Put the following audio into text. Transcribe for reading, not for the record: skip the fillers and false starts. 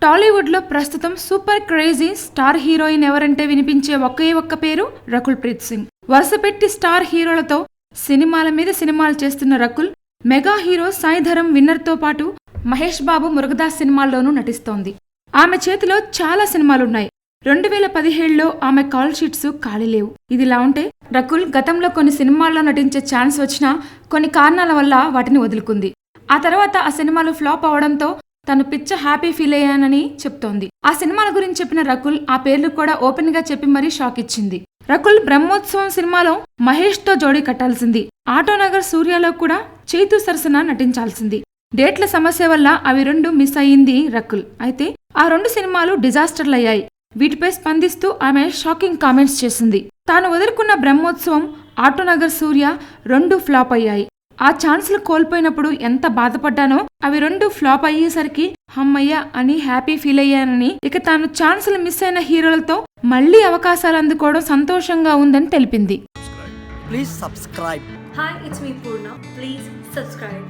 టాలీవుడ్ లో ప్రస్తుతం super crazy star heroine ఎవరంటే వినిపించే ఒకే ఒక్క పేరు రకుల్ ప్రీత్ సింగ్. వరుసపెట్టి స్టార్ హీరోలతో సినిమాల మీద సినిమాలు చేస్తున్న Rakul mega hero Sai Dharam winner తో పాటు మహేష్ బాబు మురుగదాస్ సినిమాల్లోనూ నటిస్తోంది. ఆమె చేతిలో చాలా సినిమాలున్నాయి. 2017లో ఆమె కాల్ షీట్స్ ఖాళీ లేవు. ఇదిలా ఉంటే రకుల్ గతంలో కొన్ని సినిమాల్లో నటించే ఛాన్స్ వచ్చినా కొన్ని కారణాల వల్ల వాటిని వదులుకుంది. ఆ తర్వాత ఆ సినిమాలు ఫ్లాప్ అవడంతో తను పిచ్చ హ్యాపీ ఫీల్ అయ్యానని చెప్తోంది. ఆ సినిమాల గురించి చెప్పిన రకుల్ ఆ పేర్లు కూడా ఓపెన్ గా చెప్పి మరీ షాక్ ఇచ్చింది. రకుల్ బ్రహ్మోత్సవం సినిమాలో మహేష్ తో జోడీ కట్టాల్సింది. ఆటోనగర్ సూర్యలో కూడా చైతు సరసన నటించాల్సింది. డేట్ల సమస్య వల్ల అవి 2 మిస్ అయ్యింది రకుల్. అయితే ఆ 2 సినిమాలు డిజాస్టర్లయ్యాయి. వీటిపై స్పందిస్తూ ఆమె షాకింగ్ కామెంట్స్ చేసింది. తాను వదులుకున్న బ్రహ్మోత్సవం, ఆటోనగర్ సూర్య 2 ఫ్లాప్ అయ్యాయి. ఆ ఛాన్స్లు కోల్పోయినప్పుడు ఎంత బాధపడ్డానో అవి 2 ఫ్లాప్ అయ్యేసరికి హమ్మయ్య అని హ్యాపీ ఫీల్ అయ్యానని, ఇక తాను ఛాన్సులు మిస్ అయిన హీరోలతో మళ్లీ అవకాశాలు అందుకోవడం సంతోషంగా ఉందని తెలిపింది. Please subscribe. Hi, it's me Purna. Please subscribe.